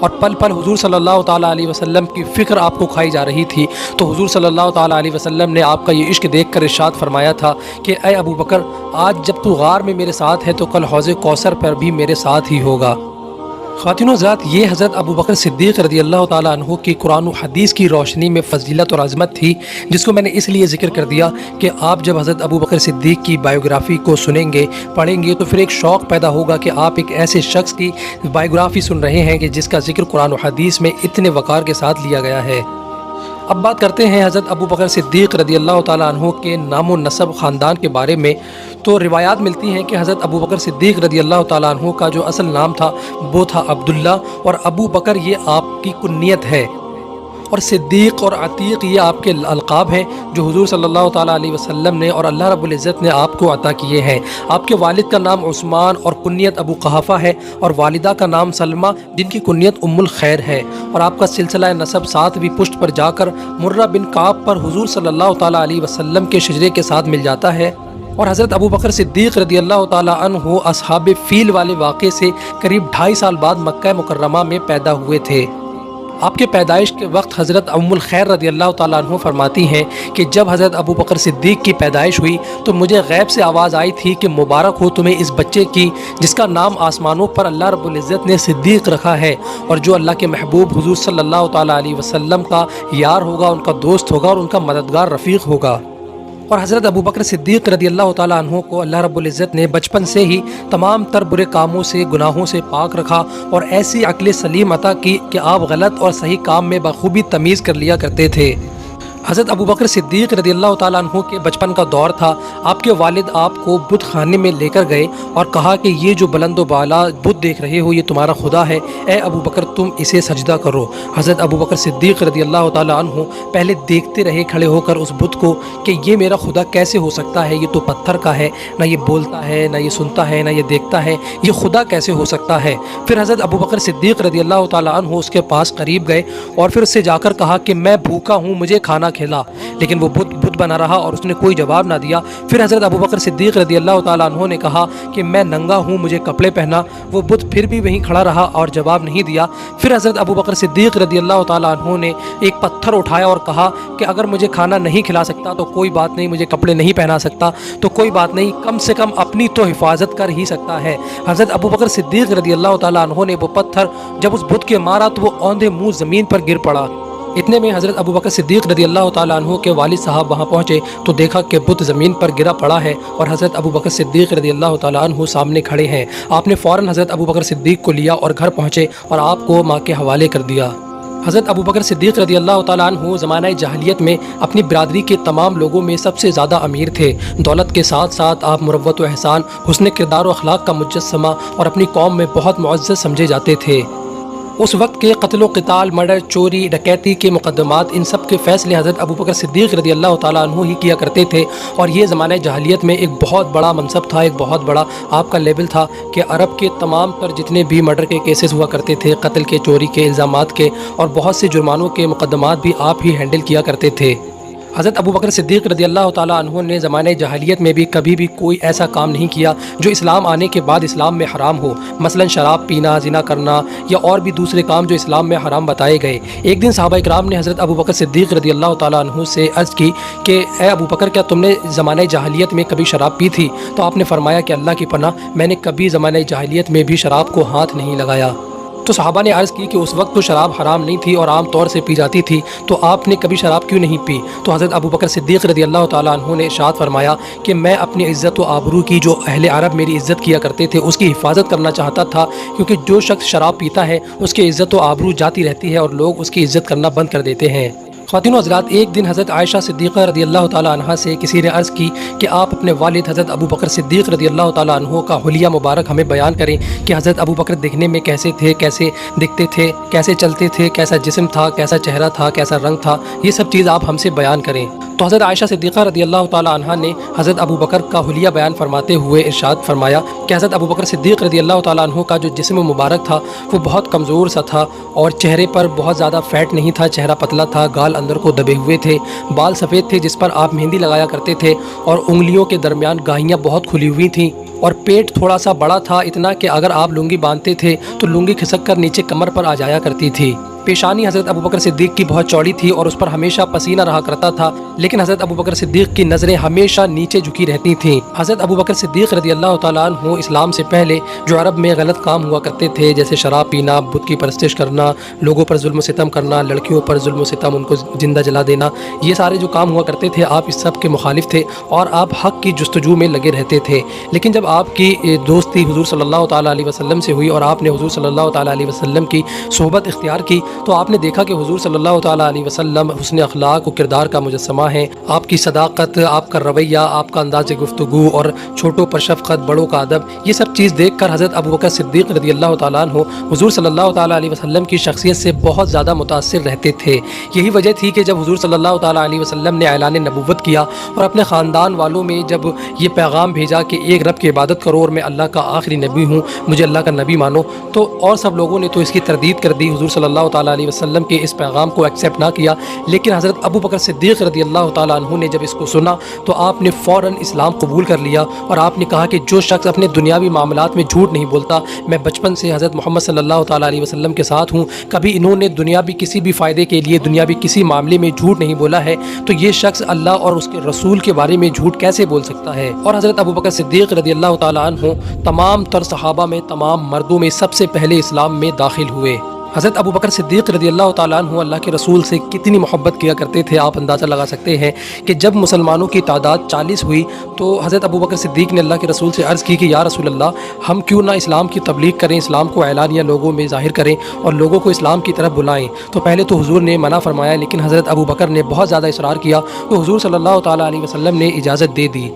اور پل پل حضور صلی اللہ تعالیٰ علیہ وسلم کی فکر آپ کو کھائی جا رہی تھی، تو حضور صلی اللہ تعالیٰ علیہ وسلم نے آپ کا یہ عشق دیکھ کر ارشاد فرمایا تھا کہ اے ابو بکر، آج جب تو غار میں میرے ساتھ ہے تو کل حوض کوثر پر بھی میرے ساتھ ہی ہوگا۔ خواتین و حضرات، یہ حضرت ابو بکر صدیق رضی اللہ تعالیٰ عنہ کی قرآن و حدیث کی روشنی میں فضیلت اور عظمت تھی، جس کو میں نے اس لیے ذکر کر دیا کہ آپ جب حضرت ابو بکر صدیق کی بائیوگرافی کو سنیں گے، پڑھیں گے، تو پھر ایک شوق پیدا ہوگا کہ آپ ایک ایسے شخص کی بائیوگرافی سن رہے ہیں کہ جس کا ذکر قرآن و حدیث میں اتنے وقار کے ساتھ لیا گیا ہے۔ اب بات کرتے ہیں حضرت ابو بکر صدیق رضی اللہ تعالیٰ عنہ کے نام و نسب خاندان کے بارے میں۔ تو روایات ملتی ہیں کہ حضرت ابو بکر صدیق رضی اللہ تعالیٰ عنہ کا جو اصل نام تھا وہ تھا عبداللہ، اور ابو بکر یہ آپ کی کنیت ہے، اور صدیق اور عتیق یہ آپ کے القاب ہیں جو حضور صلی اللہ تعالیٰ علیہ وسلم نے اور اللہ رب العزت نے آپ کو عطا کیے ہیں۔ آپ کے والد کا نام عثمان اور کنیت ابو قحافہ ہے، اور والدہ کا نام سلمہ جن کی کنیت ام الخیر ہے، اور آپ کا سلسلہ نسب 7ویں پشت پر جا کر مرہ بن کعب پر حضور صلی اللہ تعالیٰ علیہ وسلم کے شجرے کے ساتھ مل جاتا ہے۔ اور حضرت ابو بکر صدیق رضی اللہ تعالیٰ عنہ اصحاب فیل والے واقعے سے قریب 2.5 سال بعد مکہ مکرمہ میں پیدا ہوئے تھے۔ آپ کے پیدائش کے وقت حضرت ام الخیر رضی اللہ تعالیٰ عنہ فرماتی ہیں کہ جب حضرت ابو بکر صدیق کی پیدائش ہوئی تو مجھے غیب سے آواز آئی تھی کہ مبارک ہو تمہیں اس بچے کی جس کا نام آسمانوں پر اللہ رب العزت نے صدیق رکھا ہے، اور جو اللہ کے محبوب حضور صلی اللہ تعالیٰ علیہ وسلم کا یار ہوگا، ان کا دوست ہوگا اور ان کا مددگار رفیق ہوگا۔ اور حضرت ابو بکر صدیق رضی اللہ تعالیٰ عنہ کو اللہ رب العزت نے بچپن سے ہی تمام تر برے کاموں سے، گناہوں سے پاک رکھا، اور ایسی عقل سلیم عطا کی کہ آپ غلط اور صحیح کام میں بخوبی تمیز کر لیا کرتے تھے۔ حضرت ابو بکر صدیق رضی اللہ تعالیٰ عنہ کے بچپن کا دور تھا۔ آپ کے والد آپ کو بت خانے میں لے کر گئے اور کہا کہ یہ جو بلند و بالا بت دیکھ رہے ہو یہ تمہارا خدا ہے، اے ابو بکر تم اسے سجدہ کرو۔ حضرت ابو بکر صدیق رضی اللہ تعالیٰ عنہ پہلے دیکھتے رہے کھڑے ہو کر اس بت کو کہ یہ میرا خدا کیسے ہو سکتا ہے، یہ تو پتھر کا ہے، نہ یہ بولتا ہے، نہ یہ سنتا ہے، نہ یہ دیکھتا ہے، یہ خدا کیسے ہو سکتا ہے۔ پھر حضرت ابو بکر صدیق رضی اللہ تعالیٰ عنہ اس کے پاس قریب گئے اور پھر اس سے جا کر کہا کہ میں بھوکا ہوں، مجھے کھانا کھلا، لیکن وہ بت بنا رہا اور اس نے کوئی جواب نہ دیا۔ پھر حضرت ابو بکر صدیق رضی اللہ تعالیٰ عنہ نے کہا کہ میں ننگا ہوں، مجھے کپڑے پہنا، وہ بت پھر بھی وہیں کھڑا رہا اور جواب نہیں دیا۔ پھر حضرت ابو بکر صدیق رضی اللہ تعالیٰ عنہ نے ایک پتھر اٹھایا اور کہا کہ اگر مجھے کھانا نہیں کھلا سکتا تو کوئی بات نہیں، مجھے کپڑے نہیں پہنا سکتا تو کوئی بات نہیں، کم سے کم اپنی تو حفاظت کر ہی سکتا ہے۔ حضرت ابو بکر صدیق رضی اللہ تعالیٰ عنہ نے وہ پتھر جب اس بت کے مارا تو وہ اوندھے منہ زمین پر گر پڑا۔ اتنے میں حضرت ابو بکر صدیق رضی اللہ تعالیٰ عنہ کے والد صاحب وہاں پہنچے تو دیکھا کہ بت زمین پر گرا پڑا ہے اور حضرت ابو بکر صدیق رضی اللہ تعالیٰ عنہ سامنے کھڑے ہیں۔ آپ نے فوراً حضرت ابو بکر صدیق کو لیا اور گھر پہنچے اور آپ کو ماں کے حوالے کر دیا۔ حضرت ابو بکر صدیق رضی اللہ تعالیٰ عنہ زمانہ جاہلیت میں اپنی برادری کے تمام لوگوں میں سب سے زیادہ امیر تھے۔ دولت کے ساتھ ساتھ آپ مروت و احسان، حسن کردار و اخلاق کا مجسمہ اور اپنی قوم میں بہت معزز سمجھے جاتے تھے۔ اس وقت کے قتل و قتال، مرڈر، چوری، ڈکیتی کے مقدمات، ان سب کے فیصلے حضرت ابو بکر صدیق رضی اللہ تعالیٰ عنہ ہی کیا کرتے تھے، اور یہ زمانہ جاہلیت میں ایک بہت بڑا منصب تھا، ایک بہت بڑا آپ کا لیبل تھا کہ عرب کے تمام تر جتنے بھی مرڈر کے کیسز ہوا کرتے تھے، قتل کے، چوری کے، الزامات کے اور بہت سے جرمانوں کے مقدمات بھی آپ ہی ہینڈل کیا کرتے تھے۔ حضرت ابو بکر صدیق رضی اللہ تعالیٰ عنہ نے زمانہ جاہلیت میں بھی کبھی بھی کوئی ایسا کام نہیں کیا جو اسلام آنے کے بعد اسلام میں حرام ہو، مثلا شراب پینا، زنا کرنا یا اور بھی دوسرے کام جو اسلام میں حرام بتائے گئے۔ ایک دن صحابہ اکرام نے حضرت ابو بکر صدیق رضی اللہ تعالیٰ عنہ سے عرض کی کہ اے ابو بکر کیا تم نے زمانہ جاہلیت میں کبھی شراب پی تھی؟ تو آپ نے فرمایا کہ اللہ کی پناہ میں نے کبھی زمانہ جاہلیت میں بھی شراب کو ہاتھ نہیں لگایا۔ تو صحابہ نے عرض کی کہ اس وقت تو شراب حرام نہیں تھی اور عام طور سے پی جاتی تھی، تو آپ نے کبھی شراب کیوں نہیں پی؟ تو حضرت ابو بکر صدیق رضی اللہ تعالیٰ عنہ نے ارشاد فرمایا کہ میں اپنی عزت و آبرو کی، جو اہل عرب میری عزت کیا کرتے تھے، اس کی حفاظت کرنا چاہتا تھا، کیونکہ جو شخص شراب پیتا ہے اس کی عزت و آبرو جاتی رہتی ہے اور لوگ اس کی عزت کرنا بند کر دیتے ہیں۔ خواتین و حضرات، ایک دن حضرت عائشہ صدیقہ رضی اللہ تعالیٰ عنہ سے کسی نے عرض کی کہ آپ اپنے والد حضرت ابو بکر صدیق رضی اللہ تعالیٰ عنہ کا حلیہ مبارک ہمیں بیان کریں کہ حضرت ابو بکر دیکھنے میں کیسے تھے، کیسے دکھتے تھے، کیسے چلتے تھے، کیسا جسم تھا، کیسا چہرہ تھا، کیسا رنگ تھا، یہ سب چیز آپ ہم سے بیان کریں۔ تو حضرت عائشہ صدیقہ رضی اللہ تعالیٰ عنہ نے حضرت ابو بکر کا حلیہ بیان فرماتے ہوئے ارشاد فرمایا کہ حضرت ابو بکر صدیق رضی اللہ تعالیٰ عنہ کا جو جسم مبارک تھا وہ بہت کمزور سا تھا اور چہرے پر بہت زیادہ فیٹ نہیں تھا، چہرہ پتلا تھا، گال اندر کو دبے ہوئے تھے، بال سفید تھے جس پر آپ مہندی لگایا کرتے تھے، اور انگلیوں کے درمیان گاہیاں بہت کھلی ہوئی تھیں، اور پیٹ تھوڑا سا بڑا تھا، اتنا کہ اگر آپ لنگی باندھتے تھے تو لنگی کھسک کر نیچے کمر پر آ جایا کرتی تھی۔ پیشانی حضرت ابوبکر صدیق کی بہت چوڑی تھی اور اس پر ہمیشہ پسینہ رہا کرتا تھا، لیکن حضرت ابوبکر صدیق کی نظریں ہمیشہ نیچے جھکی رہتی تھیں۔ حضرت ابوبکر صدیق رضی اللہ تعالیٰ عنہ اسلام سے پہلے جو عرب میں غلط کام ہوا کرتے تھے، جیسے شراب پینا، بت کی پرستش کرنا، لوگوں پر ظلم و ستم کرنا، لڑکیوں پر ظلم و ستم، ان کو زندہ جلا دینا، یہ سارے جو کام ہوا کرتے تھے آپ اس سب کے مخالف تھے اور آپ حق کی جستجو میں لگے رہتے تھے۔ لیکن جب آپ کی دوستی حضور صلی اللہ تعالیٰ علیہ وسلم سے ہوئی اور آپ نے حضور صلی اللہ تعالیٰ علیہ وسلم کی صحبت اختیار کی، تو آپ نے دیکھا کہ حضور صلی اللہ تعالیٰ علیہ وسلم حسن اخلاق و کردار کا مجسمہ ہیں۔ آپ کی صداقت، آپ کا رویہ، آپ کا انداز گفتگو اور چھوٹوں پر شفقت، بڑوں کا ادب، یہ سب چیز دیکھ کر حضرت ابوبکر صدیق رضی اللہ تعالیٰ عنہ حضور صلی اللہ تعالیٰ علیہ وسلم کی شخصیت سے بہت زیادہ متاثر رہتے تھے۔ یہی وجہ تھی کہ جب حضور صلی اللہ تعالیٰ علیہ وسلم نے اعلان نبوت کیا اور اپنے خاندان والوں میں جب یہ پیغام بھیجا کہ ایک رب کی عبادت کرو اور میں اللہ کا آخری نبی ہوں، مجھے اللہ کا نبی مانو، تو اور سب لوگوں نے تو اس کی تردید کر دی، حضور صلی اللہ تعالیٰ علیہ وسلم کے اس پیغام کو ایکسیپٹ نہ کیا۔ لیکن حضرت ابوبکر صدیق رضی اللہ تعالیٰ عنہ نے جب اس کو سنا تو آپ نے فوراً اسلام قبول کر لیا، اور آپ نے کہا کہ جو شخص اپنے دنیاوی معاملات میں جھوٹ نہیں بولتا، میں بچپن سے حضرت محمد صلی اللہ تعالیٰ علیہ وسلم کے ساتھ ہوں، کبھی انہوں نے دنیاوی کسی بھی فائدے کے لیے دنیاوی کسی معاملے میں جھوٹ نہیں بولا ہے، تو یہ شخص اللہ اور اس کے رسول کے بارے میں جھوٹ کیسے بول سکتا ہے؟ اور حضرت ابوبکر صدیق رضی اللہ تعالیٰ عنہ تمام تر صحابہ میں، تمام مردوں میں سب سے پہلے اسلام میں داخل ہوئے۔ حضرت ابوبکر صدیق رضی اللہ تعالیٰ عنہ اللہ کے رسول سے کتنی محبت کیا کرتے تھے، آپ اندازہ لگا سکتے ہیں کہ جب مسلمانوں کی تعداد 40 ہوئی تو حضرت ابوبکر صدیق نے اللہ کے رسول سے عرض کی کہ یا رسول اللہ، ہم کیوں نہ اسلام کی تبلیغ کریں، اسلام کو اعلانیہ لوگوں میں ظاہر کریں اور لوگوں کو اسلام کی طرف بلائیں؟ تو پہلے تو حضور نے منع فرمایا، لیکن حضرت ابوبکر نے بہت زیادہ اصرار کیا تو حضور صلی اللہ تعالیٰ علیہ وسلم نے اجازت دے دی۔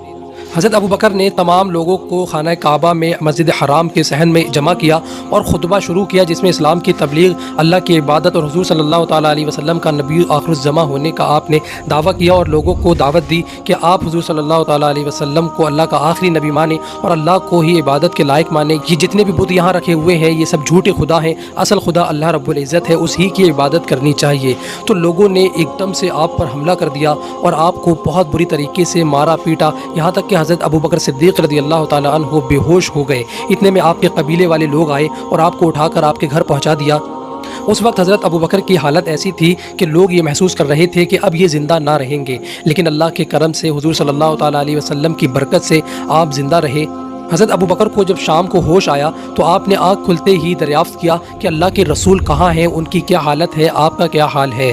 حضرت ابوبکر نے تمام لوگوں کو خانہ کعبہ میں مسجد حرام کے صحن میں جمع کیا اور خطبہ شروع کیا، جس میں اسلام کی تبلیغ، اللہ کی عبادت اور حضور صلی اللہ تعالیٰ علیہ وسلم کا نبی آخر الزماں ہونے کا آپ نے دعویٰ کیا، اور لوگوں کو دعوت دی کہ آپ حضور صلی اللہ تعالیٰ علیہ وسلم کو اللہ کا آخری نبی مانیں اور اللہ کو ہی عبادت کے لائق مانیں۔ یہ جتنے بھی بت یہاں رکھے ہوئے ہیں یہ سب جھوٹے خدا ہیں، اصل خدا اللہ رب العزت ہے، اس ہی کی عبادت کرنی چاہیے۔ تو لوگوں نے ایک دم سے آپ پر حملہ کر دیا اور آپ کو بہت بری طریقے سے مارا پیٹا، یہاں تک کہ حضرت ابوبکر صدیق رضی اللہ تعالیٰ عنہ بے ہوش ہو گئے۔ اتنے میں آپ کے قبیلے والے لوگ آئے اور آپ کو اٹھا کر آپ کے گھر پہنچا دیا۔ اس وقت حضرت ابوبکر کی حالت ایسی تھی کہ لوگ یہ محسوس کر رہے تھے کہ اب یہ زندہ نہ رہیں گے، لیکن اللہ کے کرم سے، حضور صلی اللہ تعالیٰ علیہ وسلم کی برکت سے آپ زندہ رہے۔ حضرت ابوبکر کو جب شام کو ہوش آیا تو آپ نے آنکھ کھلتے ہی دریافت کیا کہ اللہ کے رسول کہاں ہیں، ان کی کیا حالت ہے، آپ کا کیا حال ہے۔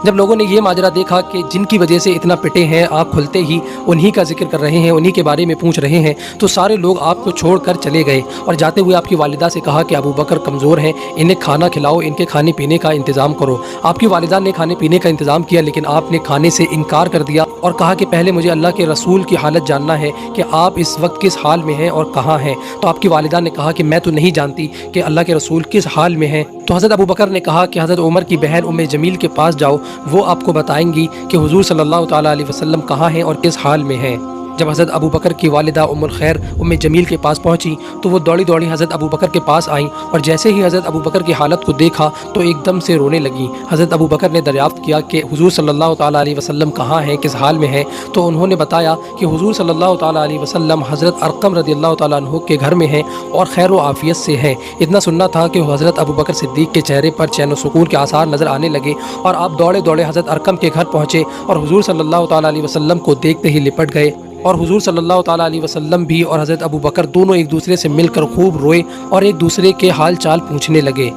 جب لوگوں نے یہ ماجرا دیکھا کہ جن کی وجہ سے اتنا پٹے ہیں، آنکھ کھلتے ہی انہی کا ذکر کر رہے ہیں، انہی کے بارے میں پوچھ رہے ہیں، تو سارے لوگ آپ کو چھوڑ کر چلے گئے، اور جاتے ہوئے آپ کی والدہ سے کہا کہ ابوبکر کمزور ہیں، انہیں کھانا کھلاؤ، ان کے کھانے پینے کا انتظام کرو۔ آپ کی والدہ نے کھانے پینے کا انتظام کیا، لیکن آپ نے کھانے سے انکار کر دیا اور کہا کہ پہلے مجھے اللہ کے رسول کی حالت جاننا ہے کہ آپ اس وقت کس حال میں ہیں اور کہاں ہیں۔ تو آپ کی والدہ نے کہا کہ میں تو نہیں جانتی کہ اللہ کے رسول کس حال میں ہیں۔ تو حضرت ابوبکر نے کہا کہ حضرت عمر کی بہن ام جمیل کے پاس جاؤ، وہ آپ کو بتائیں گی کہ حضور صلی اللہ تعالیٰ علیہ وسلم کہاں ہیں اور کس حال میں ہیں۔ جب حضرت ابوبکر کی والدہ ام الخیر ام جمیل کے پاس پہنچی تو وہ دوڑی دوڑی حضرت ابوبکر کے پاس آئیں، اور جیسے ہی حضرت ابوبکر کی حالت کو دیکھا تو ایک دم سے رونے لگیں۔ حضرت ابوبکر نے دریافت کیا کہ حضور صلی اللہ تعالیٰ علیہ وسلم کہاں ہیں، کس حال میں ہیں، تو انہوں نے بتایا کہ حضور صلی اللہ تعالیٰ علیہ وسلم حضرت ارقم رضی اللہ تعالیٰ عنہ کے گھر میں ہیں اور خیر و عافیت سے ہیں۔ اتنا سننا تھا کہ حضرت ابوبکر صدیق کے چہرے پر چین و سکون کے آثار نظر آنے لگے، اور آپ دوڑے دوڑے حضرت ارقم کے گھر پہنچے اور حضور صلی اللہ تعالیٰ علیہ وسلم کو دیکھتے ہی لپٹ گئے، اور حضور صلی اللہ تعالیٰ علیہ وسلم بھی اور حضرت ابوبکر دونوں ایک دوسرے سے مل کر خوب روئے اور ایک دوسرے کے حال چال پوچھنے لگے۔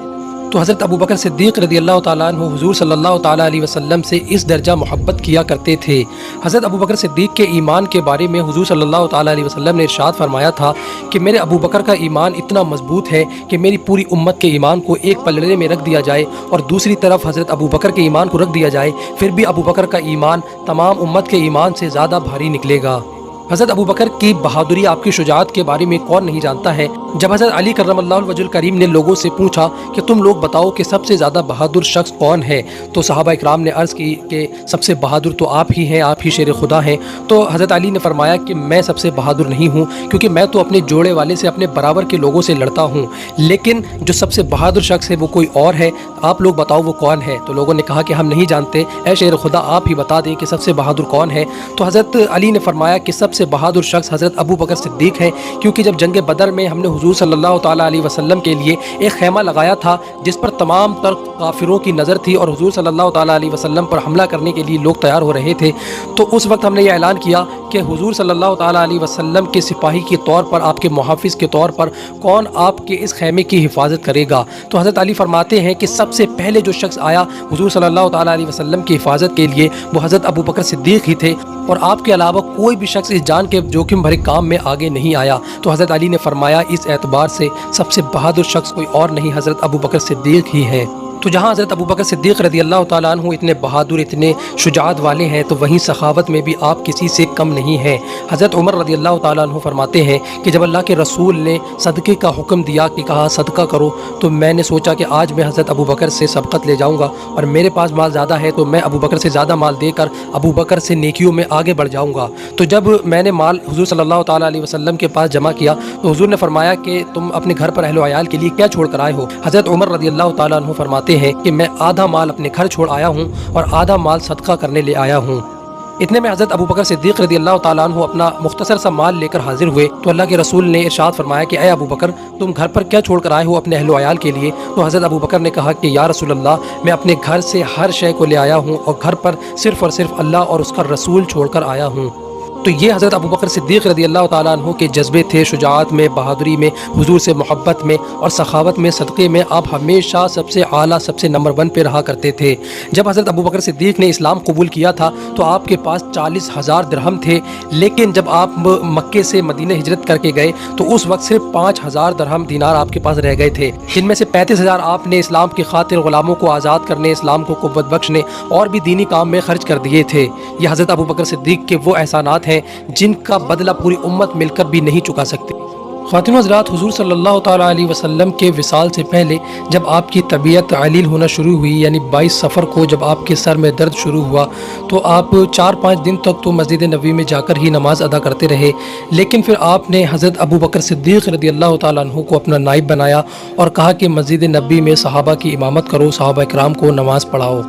تو حضرت ابوبکر صدیق رضی اللہ تعالیٰ عنہ حضور صلی اللہ تعالیٰ علیہ وسلم سے اس درجہ محبت کیا کرتے تھے۔ حضرت ابوبکر صدیق کے ایمان کے بارے میں حضور صلی اللہ تعالیٰ علیہ وسلم نے ارشاد فرمایا تھا کہ میرے ابوبکر کا ایمان اتنا مضبوط ہے کہ میری پوری امت کے ایمان کو ایک پلڑے میں رکھ دیا جائے اور دوسری طرف حضرت ابوبکر کے ایمان کو رکھ دیا جائے، پھر بھی ابوبکر کا ایمان تمام امت کے ایمان سے زیادہ بھاری نکلے گا۔ حضرت ابوبکر کی بہادری، آپ کی شجاعت کے بارے میں کون نہیں جانتا ہے؟ جب حضرت علی کرم اللہ وجہ الکریم نے لوگوں سے پوچھا کہ تم لوگ بتاؤ کہ سب سے زیادہ بہادر شخص کون ہے، تو صحابہ اکرام نے عرض کی کہ سب سے بہادر تو آپ ہی ہیں، آپ ہی شیر خدا ہیں۔ تو حضرت علی نے فرمایا کہ میں سب سے بہادر نہیں ہوں، کیونکہ میں تو اپنے جوڑے والے سے، اپنے برابر کے لوگوں سے لڑتا ہوں، لیکن جو سب سے بہادر شخص ہے وہ کوئی اور ہے آپ لوگ بتاؤ وہ کون ہے؟ تو لوگوں نے کہا کہ ہم نہیں جانتے، اے شیر خدا آپ ہی بتا دیں کہ سب سے بہادر کون ہے؟ تو حضرت علی نے فرمایا کہ سب سے بہادر شخص حضرت ابو بکر صدیق ہے، کیونکہ جب جنگ بدر میں ہم نے حضور صلی اللہ تعالیٰ علیہ وسلم کے لیے ایک خیمہ لگایا تھا جس پر تمام تر کافروں کی نظر تھی اور حضور صلی اللہ تعالیٰ علیہ وسلم پر حملہ کرنے کے لیے لوگ تیار ہو رہے تھے، تو اس وقت ہم نے یہ اعلان کیا کہ حضور صلی اللہ تعالیٰ علیہ وسلم کے سپاہی کے طور پر، آپ کے محافظ کے طور پر کون آپ کے اس خیمے کی حفاظت کرے گا؟ تو حضرت علی فرماتے ہیں کہ سب سے پہلے جو شخص آیا حضور صلی اللہ تعالیٰ علیہ وسلم کی حفاظت کے لیے وہ حضرت ابو بکر صدیق ہی تھے، اور آپ کے علاوہ کوئی بھی شخص اس جان کے جوخم بھرے کام میں آگے نہیں آیا۔ تو حضرت علی نے فرمایا اس اعتبار سے سب سے بہادر شخص کوئی اور نہیں، حضرت ابو بکر صدیق ہی ہیں۔ تو جہاں حضرت ابو بکر صدیق رضی اللہ تعالیٰ عنہ اتنے بہادر، اتنے شجاعت والے ہیں، تو وہیں سخاوت میں بھی آپ کسی سے کم نہیں ہیں۔ حضرت عمر رضی اللہ تعالیٰ عنہ فرماتے ہیں کہ جب اللہ کے رسول نے صدقے کا حکم دیا کہ کہا صدقہ کرو، تو میں نے سوچا کہ آج میں حضرت ابو بکر سے سبقت لے جاؤں گا، اور میرے پاس مال زیادہ ہے تو میں ابو بکر سے زیادہ مال دے کر ابو بکر سے نیکیوں میں آگے بڑھ جاؤں گا۔ تو جب میں نے مال حضور صلی اللہ تعالیٰ علیہ وسلم کے پاس جمع کیا تو حضور نے فرمایا کہ تم اپنے گھر پر اہل و عیال کے لیے کیا چھوڑ کر آئے ہو؟ حضرت عمر رضی اللہ تعالیٰ عنہ فرماتے ہیں کہ میں آدھا مال اپنے گھر چھوڑ آیا ہوں اور آدھا مال صدقہ کرنے لے آیا ہوں۔ اتنے میں حضرت ابو بکر صدیق رضی اللہ تعالیٰ عنہ اپنا مختصر سا مال لے کر حاضر ہوئے تو اللہ کے رسول نے ارشاد فرمایا کہ اے ابو بکر تم گھر پر کیا چھوڑ کر آئے ہو اپنے اہل و عیال کے لیے؟ تو حضرت ابو بکر نے کہا کہ یا رسول اللہ میں اپنے گھر سے ہر شے کو لے آیا ہوں اور گھر پر صرف اور صرف اللہ اور اس کا رسول چھوڑ کر آیا ہوں۔ تو یہ حضرت ابو بکر صدیق رضی اللہ تعالیٰ عنہ کے جذبے تھے، شجاعت میں، بہادری میں، حضور سے محبت میں اور سخاوت میں، صدقے میں آپ ہمیشہ سب سے اعلیٰ، سب سے نمبر 1 پہ رہا کرتے تھے۔ جب حضرت ابو بکر صدیق نے اسلام قبول کیا تھا تو آپ کے پاس 40,000 درہم تھے، لیکن جب آپ مکے سے مدینہ ہجرت کر کے گئے تو اس وقت صرف 5,000 درہم دینار آپ کے پاس رہ گئے تھے، جن میں سے 35,000 آپ نے اسلام کی خاطر غلاموں کو آزاد کرنے، اسلام کو قوت بخشنے اور بھی دینی کام میں خرچ کر دیے تھے۔ یہ حضرت ابو بکر صدیق کے وہ احسانات ہیں جن کا بدلہ پوری امت مل کر بھی نہیں چکا سکتی۔ خواتین و حضرات، حضور صلی اللہ تعالیٰ علیہ وسلم کے وصال سے پہلے جب آپ کی طبیعت علیل ہونا شروع ہوئی، یعنی 22 صفر کو جب آپ کے سر میں درد شروع ہوا تو آپ 4-5 دن تک تو مسجد نبوی میں جا کر ہی نماز ادا کرتے رہے، لیکن پھر آپ نے حضرت ابو بکر صدیق رضی اللہ تعالیٰ عنہ کو اپنا نائب بنایا اور کہا کہ مسجد نبوی میں صحابہ کی امامت کرو، صحابہ کرام کو نماز پڑھاؤ۔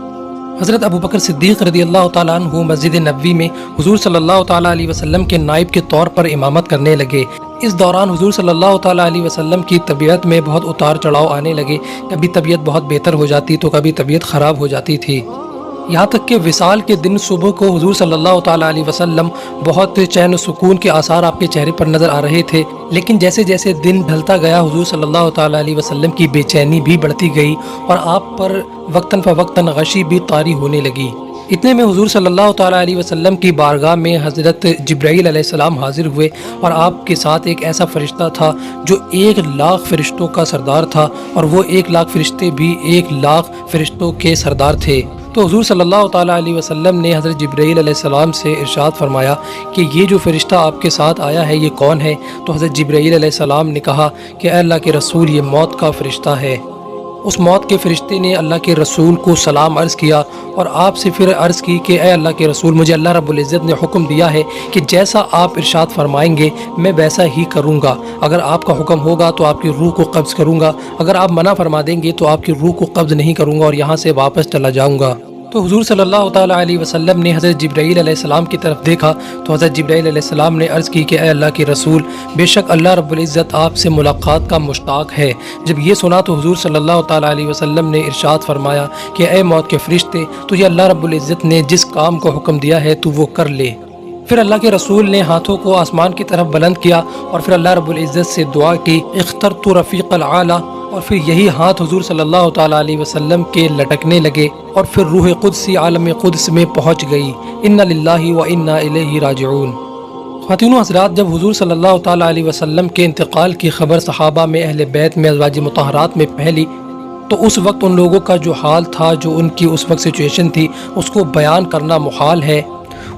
حضرت ابو بکر صدیق رضی اللہ تعالیٰ عنہ مسجد نبوی میں حضور صلی اللہ تعالیٰ علیہ وسلم کے نائب کے طور پر امامت کرنے لگے۔ اس دوران حضور صلی اللہ تعالیٰ علیہ وسلم کی طبیعت میں بہت اتار چڑھاؤ آنے لگے، کبھی طبیعت بہت بہتر ہو جاتی تو کبھی طبیعت خراب ہو جاتی تھی، یہاں تک کہ وصال کے دن صبح کو حضور صلی اللہ تعالیٰ علیہ وسلم بہت چین و سکون کے آثار آپ کے چہرے پر نظر آ رہے تھے، لیکن جیسے جیسے دن ڈھلتا گیا حضور صلی اللہ تعالیٰ علیہ وسلم کی بے چینی بھی بڑھتی گئی اور آپ پر وقتاً فوقتاً غشی بھی طاری ہونے لگی۔ اتنے میں حضور صلی اللہ تعالیٰ علیہ وسلم کی بارگاہ میں حضرت جبرائیل علیہ السلام حاضر ہوئے اور آپ کے ساتھ ایک ایسا فرشتہ تھا جو 1,00,000 فرشتوں کا سردار تھا، اور وہ 1,00,000 فرشتے بھی 1,00,000 فرشتوں کے سردار تھے۔ تو حضور صلی اللہ تعالیٰ علیہ وسلم نے حضرت جبرائیل علیہ السلام سے ارشاد فرمایا کہ یہ جو فرشتہ آپ کے ساتھ آیا ہے یہ کون ہے؟ تو حضرت جبرائیل علیہ السلام نے کہا کہ اے اللہ کے رسول یہ موت کا فرشتہ ہے۔ اس موت کے فرشتے نے اللہ کے رسول کو سلام عرض کیا اور آپ سے پھر عرض کی کہ اے اللہ کے رسول مجھے اللہ رب العزت نے حکم دیا ہے کہ جیسا آپ ارشاد فرمائیں گے میں ویسا ہی کروں گا، اگر آپ کا حکم ہوگا تو آپ کی روح کو قبض کروں گا، اگر آپ منع فرما دیں گے تو آپ کی روح کو قبض نہیں کروں گا اور یہاں سے واپس چلا جاؤں گا۔ تو حضور صلی اللہ تعالیٰ علیہ وسلم نے حضرت جبرائیل علیہ السلام کی طرف دیکھا تو حضرت جبرائیل علیہ السلام نے عرض کی کہ اے اللہ کے رسول بے شک اللہ رب العزت آپ سے ملاقات کا مشتاق ہے۔ جب یہ سنا تو حضور صلی اللہ تعالیٰ علیہ وسلم نے ارشاد فرمایا کہ اے موت کے فرشتے تجھے اللہ رب العزت نے جس کام کو حکم دیا ہے تو وہ کر لے۔ پھر اللہ کے رسول نے ہاتھوں کو آسمان کی طرف بلند کیا اور پھر اللہ رب العزت سے دعا کی اخترت رفیق العالی، اور پھر یہی ہاتھ حضور صلی اللہ تعالیٰ علیہ وسلم کے لٹکنے لگے اور پھر روح قدسی عالم قدس میں پہنچ گئی۔ انا للہ و انا الیہ راجعون۔ خواتین و حضرات، جب حضور صلی اللہ تعالیٰ علیہ وسلم کے انتقال کی خبر صحابہ میں، اہل بیت میں، ازواج مطہرات میں پھیلی تو اس وقت ان لوگوں کا جو حال تھا، جو ان کی اس وقت سچویشن تھی، اس کو بیان کرنا محال ہے۔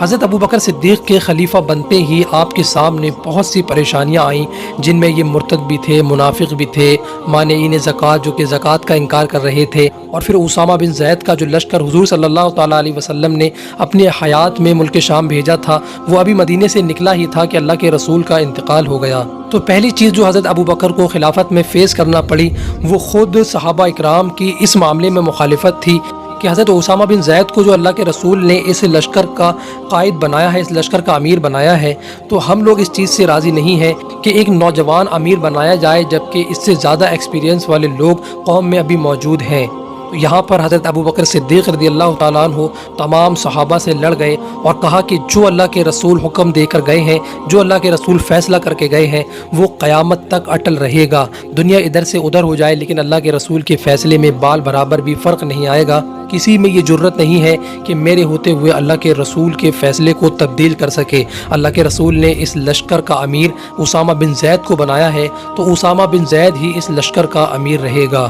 حضرت ابو بکر صدیق کے خلیفہ بنتے ہی آپ کے سامنے بہت سی پریشانیاں آئیں، جن میں یہ مرتد بھی تھے، منافق بھی تھے، مانعین زکوٰۃ جو کہ زکوٰۃ کا انکار کر رہے تھے، اور پھر اسامہ بن زید کا جو لشکر حضور صلی اللہ تعالیٰ علیہ وسلم نے اپنے حیات میں ملک شام بھیجا تھا، وہ ابھی مدینے سے نکلا ہی تھا کہ اللہ کے رسول کا انتقال ہو گیا۔ تو پہلی چیز جو حضرت ابو بکر کو خلافت میں فیس کرنا پڑی وہ خود صحابہ اکرام کی اس معاملے میں مخالفت تھی کہ حضرت اسامہ بن زید کو جو اللہ کے رسول نے اس لشکر کا قائد بنایا ہے، اس لشکر کا امیر بنایا ہے، تو ہم لوگ اس چیز سے راضی نہیں ہیں کہ ایک نوجوان امیر بنایا جائے جبکہ اس سے زیادہ ایکسپیرینس والے لوگ قوم میں ابھی موجود ہیں۔ تو یہاں پر حضرت ابو بکر صدیق رضی اللہ تعالیٰ عنہ تمام صحابہ سے لڑ گئے اور کہا کہ جو اللہ کے رسول حکم دے کر گئے ہیں، جو اللہ کے رسول فیصلہ کر کے گئے ہیں، وہ قیامت تک اٹل رہے گا۔ دنیا ادھر سے ادھر ہو جائے لیکن اللہ کے رسول کے فیصلے میں بال برابر بھی فرق نہیں آئے گا۔ کسی میں یہ جرت نہیں ہے کہ میرے ہوتے ہوئے اللہ کے رسول کے فیصلے کو تبدیل کر سکے۔ اللہ کے رسول نے اس لشکر کا امیر اسامہ بن زید کو بنایا ہے تو اسامہ بن زید ہی اس لشکر کا امیر رہے گا۔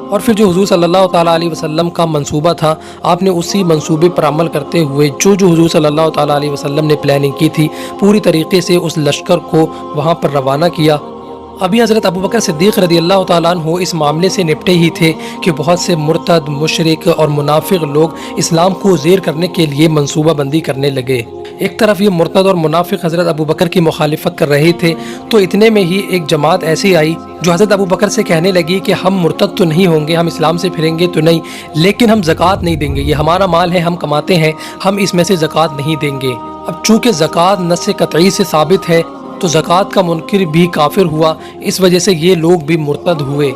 اور پھر جو حضور صلی اللہ تعالیٰ علیہ وسلم کا منصوبہ تھا، آپ نے اسی منصوبے پر عمل کرتے ہوئے جو حضور صلی اللہ تعالیٰ علیہ وسلم نے پلاننگ کی تھی، پوری طریقے سے اس لشکر کو وہاں پر روانہ کیا۔ ابھی حضرت ابو بکر صدیق رضی اللہ تعالیٰ عنہ اس معاملے سے نپٹے ہی تھے کہ بہت سے مرتد، مشرک اور منافق لوگ اسلام کو زیر کرنے کے لیے منصوبہ بندی کرنے لگے۔ ایک طرف یہ مرتد اور منافق حضرت ابو بکر کی مخالفت کر رہے تھے تو اتنے میں ہی ایک جماعت ایسی آئی جو حضرت ابو بکر سے کہنے لگی کہ ہم مرتد تو نہیں ہوں گے، ہم اسلام سے پھریں گے تو نہیں، لیکن ہم زکوٰۃ نہیں دیں گے، یہ ہمارا مال ہے، ہم کماتے ہیں، ہم اس میں سے زکوٰۃ نہیں دیں گے۔ اب چونکہ زکوٰۃ نص قطعی سے ثابت ہے تو زکوٰۃ کا منکر بھی کافر ہوا، اس وجہ سے یہ لوگ بھی مرتد ہوئے۔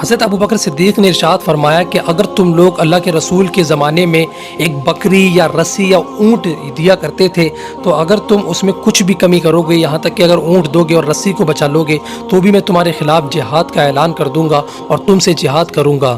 حضرت ابو بکر صدیق نے ارشاد فرمایا کہ اگر تم لوگ اللہ کے رسول کے زمانے میں ایک بکری یا رسی یا اونٹ دیا کرتے تھے تو اگر تم اس میں کچھ بھی کمی کرو گے، یہاں تک کہ اگر اونٹ دو گے اور رسی کو بچا لو گے تو بھی میں تمہارے خلاف جہاد کا اعلان کر دوں گا اور تم سے جہاد کروں گا۔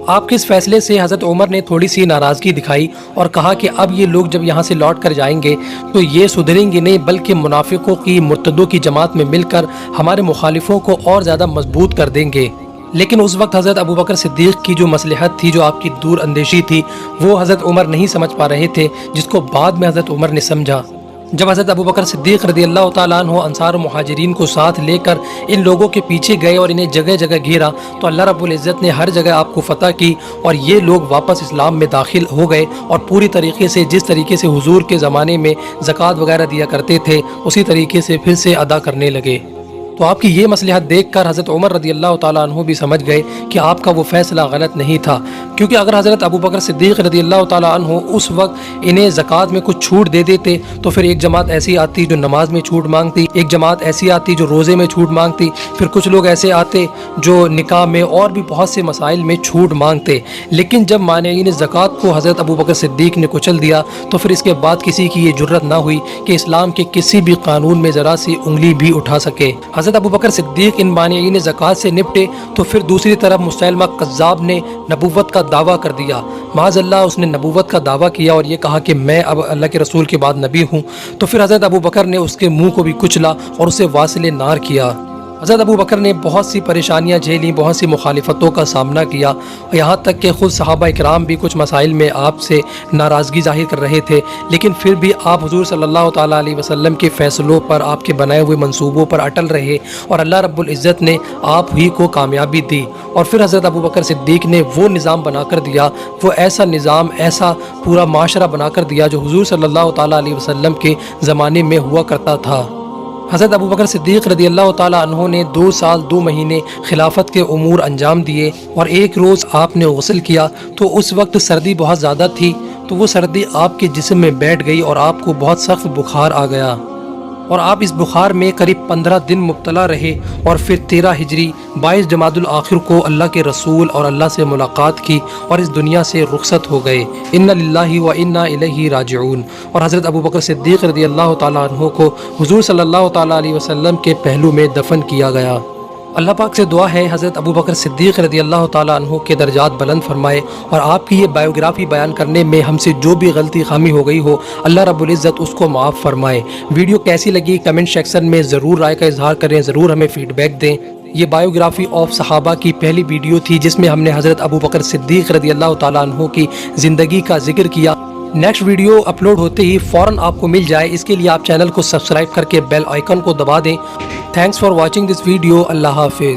آپ کے اس فیصلے سے حضرت عمر نے تھوڑی سی ناراضگی دکھائی اور کہا کہ اب یہ لوگ جب یہاں سے لوٹ کر جائیں گے تو یہ سدھریں گے نہیں بلکہ منافقوں کی، مرتدوں کی جماعت میں مل کر ہمارے مخالفوں کو اور زیادہ مضبوط کر دیں گے۔ لیکن اس وقت حضرت ابو بکر صدیق کی جو مصلحت تھی، جو آپ کی دور اندیشی تھی، وہ حضرت عمر نہیں سمجھ پا رہے تھے، جس کو بعد میں حضرت عمر نے سمجھا۔ جب حضرت ابو بکر صدیق رضی اللہ تعالیٰ عنہ انصار و مہاجرین کو ساتھ لے کر ان لوگوں کے پیچھے گئے اور انہیں جگہ جگہ گھیرا تو اللہ رب العزت نے ہر جگہ آپ کو فتح کی اور یہ لوگ واپس اسلام میں داخل ہو گئے اور پوری طریقے سے جس طریقے سے حضور کے زمانے میں زکوٰۃ وغیرہ دیا کرتے تھے اسی طریقے سے پھر سے ادا کرنے لگے۔ تو آپ کی یہ مصلحت دیکھ کر حضرت عمر رضی اللہ تعالیٰ عنہ بھی سمجھ گئے کہ آپ کا وہ فیصلہ غلط نہیں تھا، کیونکہ اگر حضرت ابو بکر صدیق رضی اللہ تعالیٰ عنہ اس وقت انہیں زکوٰۃ میں کچھ چھوٹ دے دیتے تو پھر ایک جماعت ایسی آتی جو نماز میں چھوٹ مانگتی، ایک جماعت ایسی آتی جو روزے میں چھوٹ مانگتی، پھر کچھ لوگ ایسے آتے جو نکاح میں اور بھی بہت سے مسائل میں چھوٹ مانگتے۔ لیکن جب مانعین زکوٰۃ کو حضرت ابو بکر صدیق نے کچل دیا تو پھر اس کے بعد کسی کی یہ جرت نہ ہوئی کہ اسلام کے کسی بھی قانون میں ذرا سی انگلی بھی اٹھا سکے۔ حضرت ابو بکر صدیق ان مانعین زکوٰۃ سے نپٹے تو پھر دوسری طرف مسیلمہ کذاب نے نبوت کا دعویٰ کر دیا۔ معاذ اللہ، اس نے نبوت کا دعویٰ کیا اور یہ کہا کہ میں اب اللہ کے رسول کے بعد نبی ہوں، تو پھر حضرت ابو بکر نے اس کے منہ کو بھی کچلا اور اسے واصل نار کیا۔ حضرت ابو بکر نے بہت سی پریشانیاں جھیلیں، بہت سی مخالفتوں کا سامنا کیا، یہاں تک کہ خود صحابہ اکرام بھی کچھ مسائل میں آپ سے ناراضگی ظاہر کر رہے تھے، لیکن پھر بھی آپ حضور صلی اللہ تعالیٰ علیہ وسلم کے فیصلوں پر، آپ کے بنائے ہوئے منصوبوں پر اٹل رہے اور اللہ رب العزت نے آپ ہی کو کامیابی دی۔ اور پھر حضرت ابو بکر صدیق نے وہ نظام بنا کر دیا، وہ ایسا نظام، ایسا پورا معاشرہ بنا کر دیا جو حضور صلی اللہ تعالیٰ علیہ وسلم کے زمانے میں ہوا کرتا تھا۔ حضرت ابو بکر صدیق رضی اللہ تعالیٰ عنہ نے 2 سال 2 مہینے خلافت کے امور انجام دیے اور ایک روز آپ نے غسل کیا تو اس وقت سردی بہت زیادہ تھی، تو وہ سردی آپ کے جسم میں بیٹھ گئی اور آپ کو بہت سخت بخار آ گیا اور آپ اس بخار میں قریب 15 دن مبتلا رہے اور پھر 13 ہجری 22 جمادی الاخر کو اللہ کے رسول اور اللہ سے ملاقات کی اور اس دنیا سے رخصت ہو گئے۔ انا للہ و انا الیہ راجعون۔ اور حضرت ابو بکر صدیق رضی اللہ تعالیٰ عنہ کو حضور صلی اللہ تعالیٰ علیہ وسلم کے پہلو میں دفن کیا گیا۔ اللہ پاک سے دعا ہے حضرت ابو بکر صدیق رضی اللہ تعالیٰ عنہ کے درجات بلند فرمائے اور آپ کی یہ بایوگرافی بیان کرنے میں ہم سے جو بھی غلطی خامی ہو گئی ہو اللہ رب العزت اس کو معاف فرمائے۔ ویڈیو کیسی لگی کمنٹ سیکشن میں ضرور رائے کا اظہار کریں، ضرور ہمیں فیڈ بیک دیں۔ یہ بایوگرافی آف صحابہ کی پہلی ویڈیو تھی جس میں ہم نے حضرت ابو بکر صدیق رضی اللہ تعالیٰ عنہ کی زندگی کا ذکر کیا، نیکسٹ ویڈیو اپلوڈ ہوتے ہی فوراً آپ کو مل جائے، اس کے لیے آپ چینل کو سبسکرائب کر کے بیل آئیکن کو دبا دیں۔ Thanks for watching this video. اللہ حافظ۔